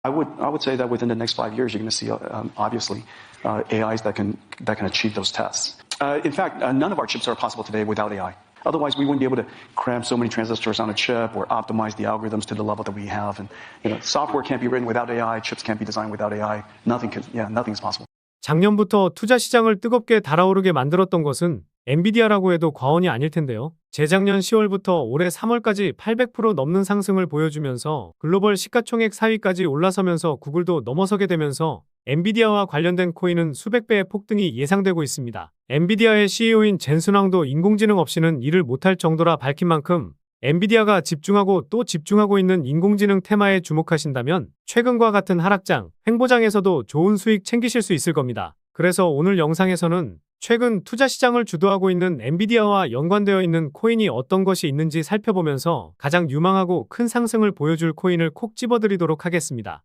I would say that within the next 5 years, you're going to see, obviously, AIs that can achieve those tests. In fact, none of our chips are possible today without AI. Otherwise, we wouldn't be able to cram so many transistors on a chip or optimize the algorithms to the level that we have. And software can't be written without AI. Chips can't be designed without AI. Nothing's possible. 작년부터 투자 시장을 뜨겁게 달아오르게 만들었던 것은 엔비디아라고 해도 과언이 아닐 텐데요. 재작년 10월부터 올해 3월까지 800% 넘는 상승을 보여주면서 글로벌 시가총액 4위까지 올라서면서 구글도 넘어서게 되면서 엔비디아와 관련된 코인은 수백 배의 폭등이 예상되고 있습니다. 엔비디아의 CEO인 젠슨 황도 인공지능 없이는 일을 못할 정도라 밝힌 만큼 엔비디아가 집중하고 또 집중하고 있는 인공지능 테마에 주목하신다면 최근과 같은 하락장, 횡보장에서도 좋은 수익 챙기실 수 있을 겁니다. 그래서 오늘 영상에서는 최근 투자 시장을 주도하고 있는 엔비디아와 연관되어 있는 코인이 어떤 것이 있는지 살펴보면서 가장 유망하고 큰 상승을 보여줄 코인을 콕 집어드리도록 하겠습니다.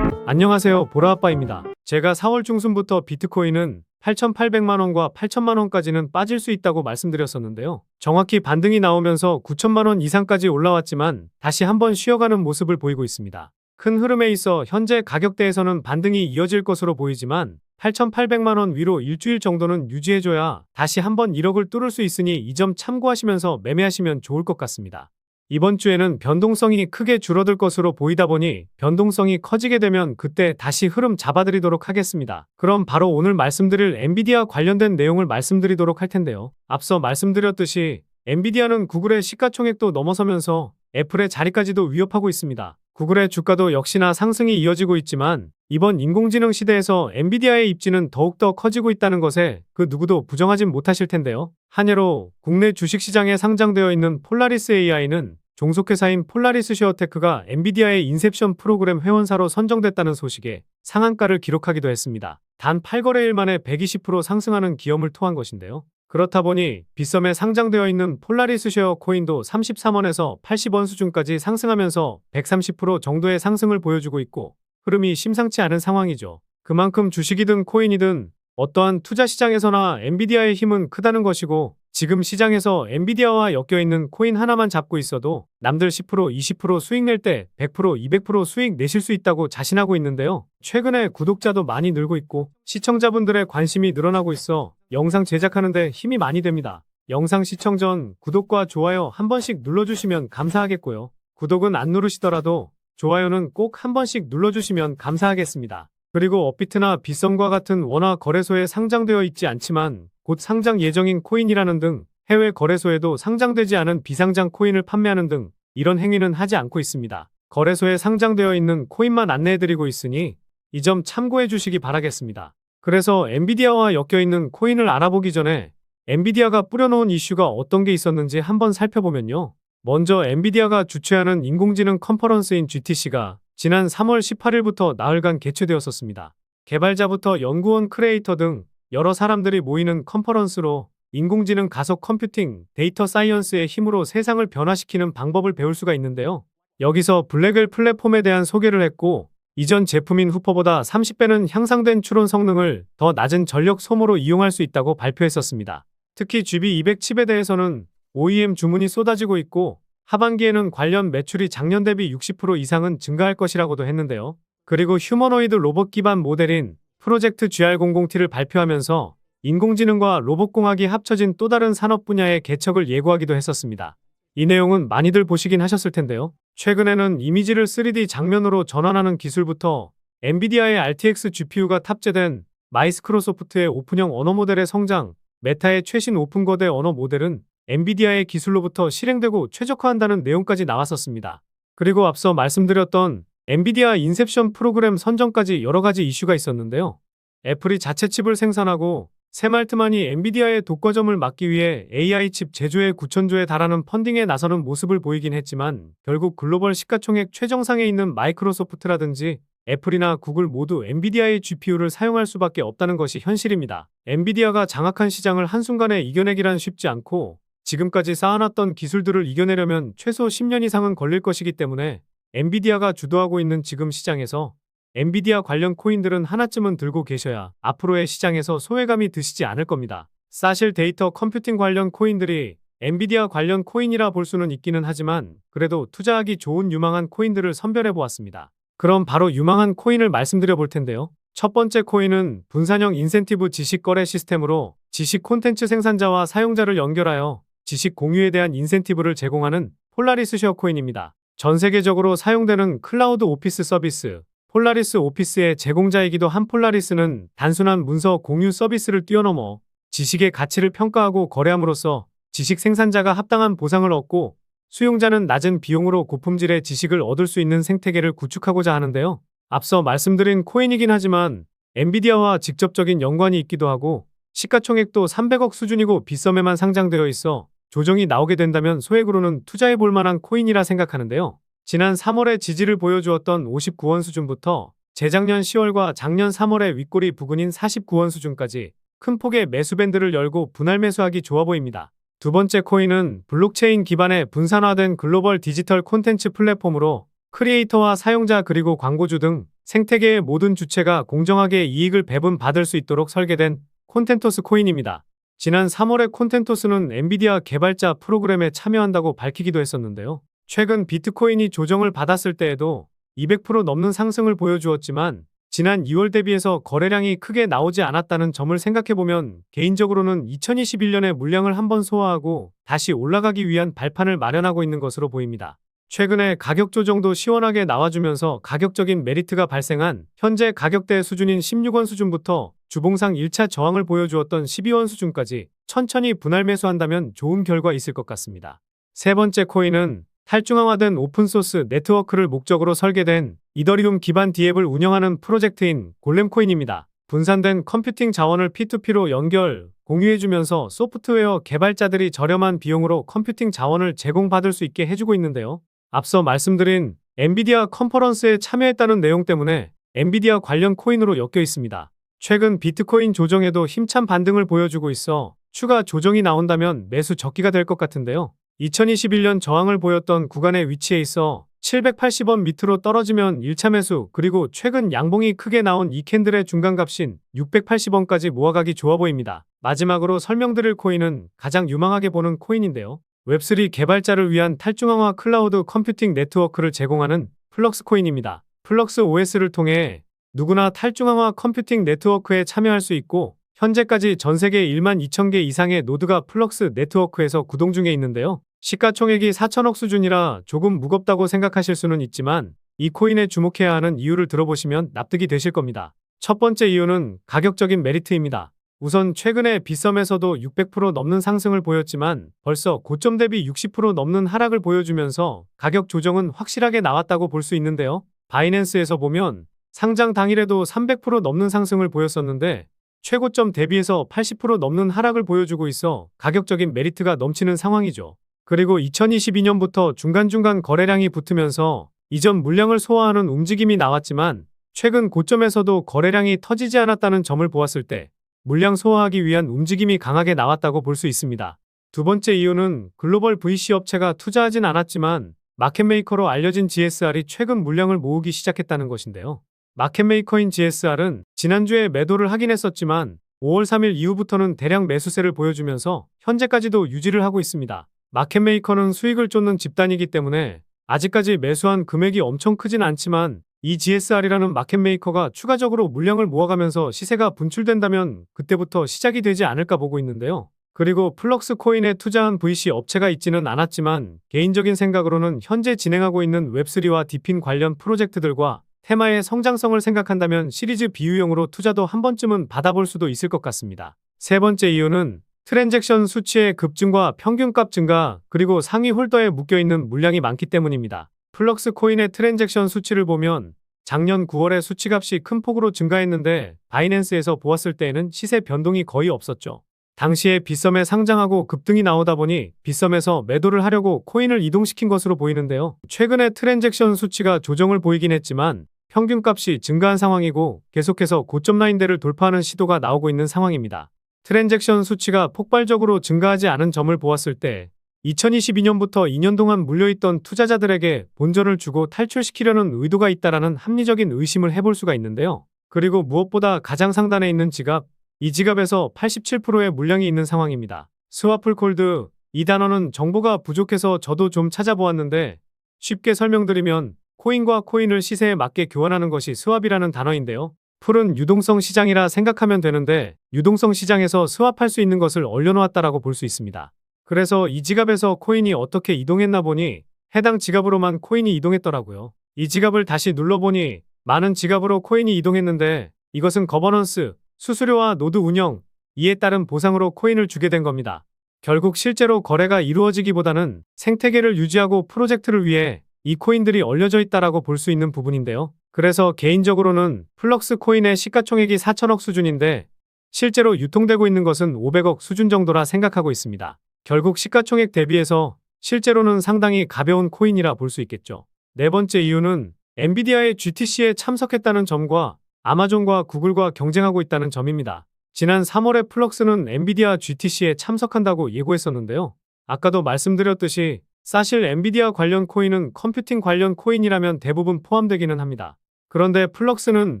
안녕하세요, 보라아빠입니다. 제가 4월 중순부터 비트코인은 8,800만원과 8천만원까지는 빠질 수 있다고 말씀드렸었는데요. 정확히 반등이 나오면서 9천만원 이상까지 올라왔지만 다시 한번 쉬어가는 모습을 보이고 있습니다. 큰 흐름에 있어 현재 가격대에서는 반등이 이어질 것으로 보이지만 8,800만원 위로 일주일 정도는 유지해줘야 다시 한번 1억을 뚫을 수 있으니 이 점 참고하시면서 매매하시면 좋을 것 같습니다. 이번 주에는 변동성이 크게 줄어들 것으로 보이다 보니 변동성이 커지게 되면 그때 다시 흐름 잡아드리도록 하겠습니다. 그럼 바로 오늘 말씀드릴 엔비디아 관련된 내용을 말씀드리도록 할 텐데요. 앞서 말씀드렸듯이 엔비디아는 구글의 시가총액도 넘어서면서 애플의 자리까지도 위협하고 있습니다. 구글의 주가도 역시나 상승이 이어지고 있지만 이번 인공지능 시대에서 엔비디아의 입지는 더욱더 커지고 있다는 것에 그 누구도 부정하진 못하실 텐데요. 한예로 국내 주식시장에 상장되어 있는 폴라리스 AI는 종속회사인 폴라리스 쉐어테크가 엔비디아의 인셉션 프로그램 회원사로 선정됐다는 소식에 상한가를 기록하기도 했습니다. 단 8거래일 만에 120% 상승하는 기염을 토한 것인데요. 그렇다 보니 빗썸에 상장되어 있는 폴라리스 쉐어 코인도 33원에서 80원 수준까지 상승하면서 130% 정도의 상승을 보여주고 있고 흐름이 심상치 않은 상황이죠. 그만큼 주식이든 코인이든 어떠한 투자 시장에서나 엔비디아의 힘은 크다는 것이고 지금 시장에서 엔비디아와 엮여있는 코인 하나만 잡고 있어도 남들 10%, 20% 수익 낼 때 100%, 200% 수익 내실 수 있다고 자신하고 있는데요. 최근에 구독자도 많이 늘고 있고 시청자분들의 관심이 늘어나고 있어 영상 제작하는데 힘이 많이 됩니다. 영상 시청 전 구독과 좋아요 한 번씩 눌러주시면 감사하겠고요. 구독은 안 누르시더라도 좋아요는 꼭 한 번씩 눌러주시면 감사하겠습니다. 그리고 업비트나 빗썸과 같은 원화 거래소에 상장되어 있지 않지만 곧 상장 예정인 코인이라는 등 해외 거래소에도 상장되지 않은 비상장 코인을 판매하는 등 이런 행위는 하지 않고 있습니다. 거래소에 상장되어 있는 코인만 안내해드리고 있으니 이 점 참고해 주시기 바라겠습니다. 그래서 엔비디아와 엮여있는 코인을 알아보기 전에 엔비디아가 뿌려놓은 이슈가 어떤 게 있었는지 한번 살펴보면요. 먼저 엔비디아가 주최하는 인공지능 컨퍼런스인 GTC가 지난 3월 18일부터 나흘간 개최되었었습니다. 개발자부터 연구원, 크리에이터 등 여러 사람들이 모이는 컨퍼런스로 인공지능 가속 컴퓨팅, 데이터 사이언스의 힘으로 세상을 변화시키는 방법을 배울 수가 있는데요. 여기서 블랙웰 플랫폼에 대한 소개를 했고 이전 제품인 후퍼보다 30배는 향상된 추론 성능을 더 낮은 전력 소모로 이용할 수 있다고 발표했었습니다. 특히 GB200 칩에 대해서는 OEM 주문이 쏟아지고 있고 하반기에는 관련 매출이 작년 대비 60% 이상은 증가할 것이라고도 했는데요. 그리고 휴머노이드 로봇 기반 모델인 프로젝트 GR00T를 발표하면서 인공지능과 로봇공학이 합쳐진 또 다른 산업 분야의 개척을 예고하기도 했었습니다. 이 내용은 많이들 보시긴 하셨을 텐데요. 최근에는 이미지를 3D 장면으로 전환하는 기술부터 엔비디아의 RTX GPU가 탑재된 마이스크로소프트의 오픈형 언어 모델의 성장, 메타의 최신 오픈 거대 언어 모델은 엔비디아의 기술로부터 실행되고 최적화한다는 내용까지 나왔었습니다. 그리고 앞서 말씀드렸던 엔비디아 인셉션 프로그램 선정까지 여러 가지 이슈가 있었는데요. 애플이 자체 칩을 생산하고 샘알트만이 엔비디아의 독과점을 막기 위해 AI 칩 제조에 9천조에 달하는 펀딩에 나서는 모습을 보이긴 했지만 결국 글로벌 시가총액 최정상에 있는 마이크로소프트라든지 애플이나 구글 모두 엔비디아의 GPU를 사용할 수밖에 없다는 것이 현실입니다. 엔비디아가 장악한 시장을 한순간에 이겨내기란 쉽지 않고 지금까지 쌓아놨던 기술들을 이겨내려면 최소 10년 이상은 걸릴 것이기 때문에 엔비디아가 주도하고 있는 지금 시장에서 엔비디아 관련 코인들은 하나쯤은 들고 계셔야 앞으로의 시장에서 소외감이 드시지 않을 겁니다. 사실 데이터 컴퓨팅 관련 코인들이 엔비디아 관련 코인이라 볼 수는 있기는 하지만 그래도 투자하기 좋은 유망한 코인들을 선별해 보았습니다. 그럼 바로 유망한 코인을 말씀드려 볼 텐데요. 첫 번째 코인은 분산형 인센티브 지식 거래 시스템으로 지식 콘텐츠 생산자와 사용자를 연결하여 지식 공유에 대한 인센티브를 제공하는 폴라리스 쉐어 코인입니다. 전 세계적으로 사용되는 클라우드 오피스 서비스, 폴라리스 오피스의 제공자이기도 한 폴라리스는 단순한 문서 공유 서비스를 뛰어넘어 지식의 가치를 평가하고 거래함으로써 지식 생산자가 합당한 보상을 얻고 수용자는 낮은 비용으로 고품질의 지식을 얻을 수 있는 생태계를 구축하고자 하는데요. 앞서 말씀드린 코인이긴 하지만 엔비디아와 직접적인 연관이 있기도 하고 시가총액도 300억 수준이고 빗썸에만 상장되어 있어 조정이 나오게 된다면 소액으로는 투자해 볼 만한 코인이라 생각하는데요. 지난 3월에 지지를 보여주었던 59원 수준부터 재작년 10월과 작년 3월에 윗꼬리 부근인 49원 수준까지 큰 폭의 매수 밴드를 열고 분할 매수하기 좋아 보입니다. 두 번째 코인은 블록체인 기반의 분산화된 글로벌 디지털 콘텐츠 플랫폼으로 크리에이터와 사용자 그리고 광고주 등 생태계의 모든 주체가 공정하게 이익을 배분받을 수 있도록 설계된 콘텐토스 코인입니다. 지난 3월에 콘텐토스는 엔비디아 개발자 프로그램에 참여한다고 밝히기도 했었는데요. 최근 비트코인이 조정을 받았을 때에도 200% 넘는 상승을 보여주었지만 지난 2월 대비해서 거래량이 크게 나오지 않았다는 점을 생각해보면 개인적으로는 2021년에 물량을 한번 소화하고 다시 올라가기 위한 발판을 마련하고 있는 것으로 보입니다. 최근에 가격 조정도 시원하게 나와주면서 가격적인 메리트가 발생한 현재 가격대 수준인 16원 수준부터 주봉상 1차 저항을 보여주었던 12원 수준까지 천천히 분할 매수한다면 좋은 결과 있을 것 같습니다. 세 번째 코인은 탈중앙화된 오픈소스 네트워크를 목적으로 설계된 이더리움 기반 디앱을 운영하는 프로젝트인 골렘코인입니다. 분산된 컴퓨팅 자원을 P2P로 연결, 공유해주면서 소프트웨어 개발자들이 저렴한 비용으로 컴퓨팅 자원을 제공받을 수 있게 해주고 있는데요. 앞서 말씀드린 엔비디아 컨퍼런스에 참여했다는 내용 때문에 엔비디아 관련 코인으로 엮여 있습니다. 최근 비트코인 조정에도 힘찬 반등을 보여주고 있어 추가 조정이 나온다면 매수 적기가 될 것 같은데요. 2021년 저항을 보였던 구간의 위치에 있어 780원 밑으로 떨어지면 1차 매수, 그리고 최근 양봉이 크게 나온 이 캔들의 중간값인 680원까지 모아가기 좋아 보입니다. 마지막으로 설명드릴 코인은 가장 유망하게 보는 코인인데요. 웹3 개발자를 위한 탈중앙화 클라우드 컴퓨팅 네트워크를 제공하는 플럭스 코인입니다. 플럭스 OS를 통해 누구나 탈중앙화 컴퓨팅 네트워크에 참여할 수 있고 현재까지 전 세계 1만 2천 개 이상의 노드가 플럭스 네트워크에서 구동 중에 있는데요. 시가총액이 4천억 수준이라 조금 무겁다고 생각하실 수는 있지만 이 코인에 주목해야 하는 이유를 들어보시면 납득이 되실 겁니다. 첫 번째 이유는 가격적인 메리트입니다. 우선 최근에 빗썸에서도 600% 넘는 상승을 보였지만 벌써 고점 대비 60% 넘는 하락을 보여주면서 가격 조정은 확실하게 나왔다고 볼 수 있는데요. 바이낸스에서 보면 상장 당일에도 300% 넘는 상승을 보였었는데 최고점 대비해서 80% 넘는 하락을 보여주고 있어 가격적인 메리트가 넘치는 상황이죠. 그리고 2022년부터 중간중간 거래량이 붙으면서 이전 물량을 소화하는 움직임이 나왔지만 최근 고점에서도 거래량이 터지지 않았다는 점을 보았을 때 물량 소화하기 위한 움직임이 강하게 나왔다고 볼 수 있습니다. 두 번째 이유는 글로벌 VC 업체가 투자하진 않았지만 마켓메이커로 알려진 GSR이 최근 물량을 모으기 시작했다는 것인데요. 마켓메이커인 GSR은 지난주에 매도를 하긴 했었지만 5월 3일 이후부터는 대량 매수세를 보여주면서 현재까지도 유지를 하고 있습니다. 마켓메이커는 수익을 쫓는 집단이기 때문에 아직까지 매수한 금액이 엄청 크진 않지만 이 GSR이라는 마켓메이커가 추가적으로 물량을 모아가면서 시세가 분출된다면 그때부터 시작이 되지 않을까 보고 있는데요. 그리고 플럭스 코인에 투자한 VC 업체가 있지는 않았지만 개인적인 생각으로는 현재 진행하고 있는 웹3와 디핀 관련 프로젝트들과 테마의 성장성을 생각한다면 시리즈 비유형으로 투자도 한 번쯤은 받아볼 수도 있을 것 같습니다. 세 번째 이유는 트랜잭션 수치의 급증과 평균값 증가, 그리고 상위 홀더에 묶여있는 물량이 많기 때문입니다. 플럭스 코인의 트랜잭션 수치를 보면 작년 9월에 수치값이 큰 폭으로 증가했는데 바이낸스에서 보았을 때에는 시세 변동이 거의 없었죠. 당시에 빗썸에 상장하고 급등이 나오다 보니 빗썸에서 매도를 하려고 코인을 이동시킨 것으로 보이는데요. 최근에 트랜잭션 수치가 조정을 보이긴 했지만 평균값이 증가한 상황이고 계속해서 고점 라인대를 돌파하는 시도가 나오고 있는 상황입니다. 트랜잭션 수치가 폭발적으로 증가하지 않은 점을 보았을 때 2022년부터 2년 동안 물려있던 투자자들에게 본전을 주고 탈출시키려는 의도가 있다라는 합리적인 의심을 해볼 수가 있는데요. 그리고 무엇보다 가장 상단에 있는 지갑, 이 지갑에서 87%의 물량이 있는 상황입니다. 스와플 콜드, 이 단어는 정보가 부족해서 저도 좀 찾아보았는데 쉽게 설명드리면 코인과 코인을 시세에 맞게 교환하는 것이 스왑이라는 단어인데요. 풀은 유동성 시장이라 생각하면 되는데 유동성 시장에서 스왑할 수 있는 것을 얼려놓았다라고 볼 수 있습니다. 그래서 이 지갑에서 코인이 어떻게 이동했나 보니 해당 지갑으로만 코인이 이동했더라고요. 이 지갑을 다시 눌러보니 많은 지갑으로 코인이 이동했는데 이것은 거버넌스, 수수료와 노드 운영, 이에 따른 보상으로 코인을 주게 된 겁니다. 결국 실제로 거래가 이루어지기보다는 생태계를 유지하고 프로젝트를 위해 이 코인들이 얼려져 있다라고 볼 수 있는 부분인데요. 그래서 개인적으로는 플럭스 코인의 시가총액이 4천억 수준인데 실제로 유통되고 있는 것은 500억 수준 정도라 생각하고 있습니다. 결국 시가총액 대비해서 실제로는 상당히 가벼운 코인이라 볼 수 있겠죠. 네 번째 이유는 엔비디아의 GTC에 참석했다는 점과 아마존과 구글과 경쟁하고 있다는 점입니다. 지난 3월에 플럭스는 엔비디아 GTC에 참석한다고 예고했었는데요. 아까도 말씀드렸듯이 사실 엔비디아 관련 코인은 컴퓨팅 관련 코인이라면 대부분 포함되기는 합니다. 그런데 플럭스는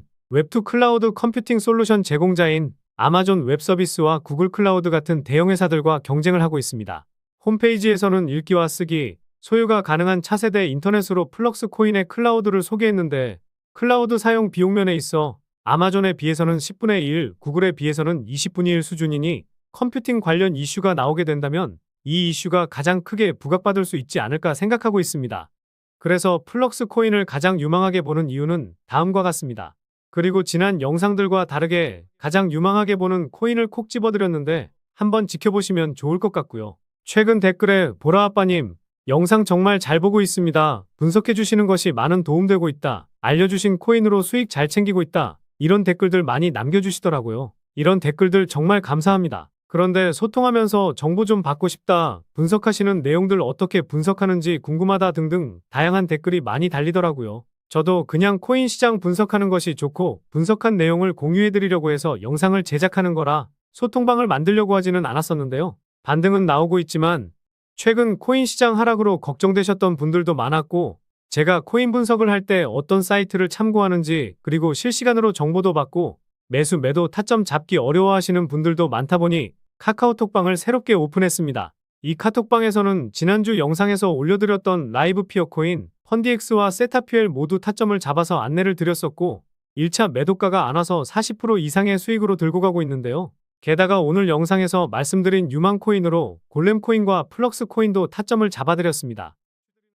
웹2 클라우드 컴퓨팅 솔루션 제공자인 아마존 웹서비스와 구글 클라우드 같은 대형 회사들과 경쟁을 하고 있습니다. 홈페이지에서는 읽기와 쓰기, 소유가 가능한 차세대 인터넷으로 플럭스 코인의 클라우드를 소개했는데 클라우드 사용 비용면에 있어 아마존에 비해서는 10분의 1, 구글에 비해서는 20분의 1 수준이니 컴퓨팅 관련 이슈가 나오게 된다면 이 이슈가 가장 크게 부각받을 수 있지 않을까 생각하고 있습니다. 그래서 플럭스 코인을 가장 유망하게 보는 이유는 다음과 같습니다. 그리고 지난 영상들과 다르게 가장 유망하게 보는 코인을 콕 집어드렸는데 한번 지켜보시면 좋을 것 같고요. 최근 댓글에 보라아빠님 영상 정말 잘 보고 있습니다. 분석해주시는 것이 많은 도움되고 있다. 알려주신 코인으로 수익 잘 챙기고 있다. 이런 댓글들 많이 남겨주시더라고요. 이런 댓글들 정말 감사합니다. 그런데 소통하면서 정보 좀 받고 싶다. 분석하시는 내용들 어떻게 분석하는지 궁금하다 등등 다양한 댓글이 많이 달리더라고요. 저도 그냥 코인 시장 분석하는 것이 좋고 분석한 내용을 공유해드리려고 해서 영상을 제작하는 거라 소통방을 만들려고 하지는 않았었는데요. 반등은 나오고 있지만 최근 코인 시장 하락으로 걱정되셨던 분들도 많았고 제가 코인 분석을 할 때 어떤 사이트를 참고하는지 그리고 실시간으로 정보도 받고 매수 매도 타점 잡기 어려워하시는 분들도 많다 보니 카카오톡방을 새롭게 오픈했습니다. 이 카톡방에서는 지난주 영상에서 올려드렸던 라이브 피어코인, 펀디엑스와 세타퓨엘 모두 타점을 잡아서 안내를 드렸었고 1차 매도가가 안 와서 40% 이상의 수익으로 들고 가고 있는데요. 게다가 오늘 영상에서 말씀드린 유망코인으로 골렘코인과 플럭스코인도 타점을 잡아드렸습니다.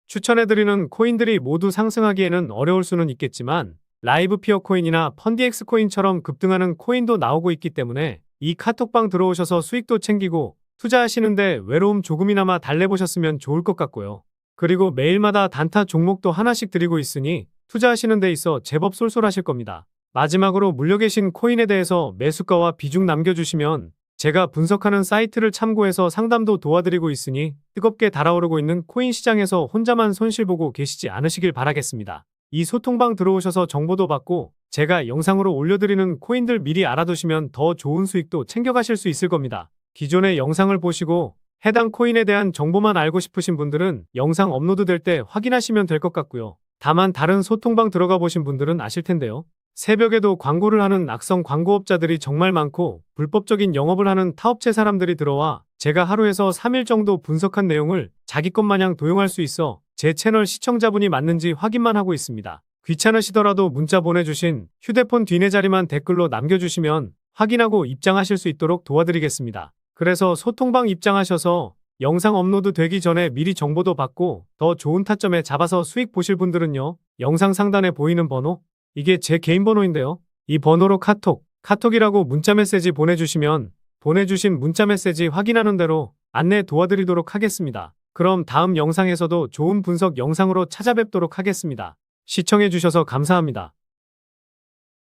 추천해드리는 코인들이 모두 상승하기에는 어려울 수는 있겠지만 라이브 피어코인이나 펀디엑스코인처럼 급등하는 코인도 나오고 있기 때문에 이 카톡방 들어오셔서 수익도 챙기고 투자하시는데 외로움 조금이나마 달래보셨으면 좋을 것 같고요. 그리고 매일마다 단타 종목도 하나씩 드리고 있으니 투자하시는 데 있어 제법 쏠쏠하실 겁니다. 마지막으로 물려 계신 코인에 대해서 매수가와 비중 남겨주시면 제가 분석하는 사이트를 참고해서 상담도 도와드리고 있으니 뜨겁게 달아오르고 있는 코인 시장에서 혼자만 손실보고 계시지 않으시길 바라겠습니다. 이 소통방 들어오셔서 정보도 받고 제가 영상으로 올려드리는 코인들 미리 알아두시면 더 좋은 수익도 챙겨가실 수 있을 겁니다. 기존의 영상을 보시고 해당 코인에 대한 정보만 알고 싶으신 분들은 영상 업로드될 때 확인하시면 될 것 같고요. 다만 다른 소통방 들어가 보신 분들은 아실 텐데요. 새벽에도 광고를 하는 악성 광고업자들이 정말 많고 불법적인 영업을 하는 타업체 사람들이 들어와 제가 하루에서 3일 정도 분석한 내용을 자기 것 마냥 도용할 수 있어 제 채널 시청자분이 맞는지 확인만 하고 있습니다. 귀찮으시더라도 문자 보내주신 휴대폰 뒷내 자리만 댓글로 남겨주시면 확인하고 입장하실 수 있도록 도와드리겠습니다. 그래서 소통방 입장하셔서 영상 업로드 되기 전에 미리 정보도 받고 더 좋은 타점에 잡아서 수익 보실 분들은요. 영상 상단에 보이는 번호, 이게 제 개인 번호인데요. 이 번호로 카톡이라고 문자 메시지 보내주시면 보내주신 문자 메시지 확인하는 대로 안내 도와드리도록 하겠습니다. 그럼 다음 영상에서도 좋은 분석 영상으로 찾아뵙도록 하겠습니다. 시청해주셔서 감사합니다.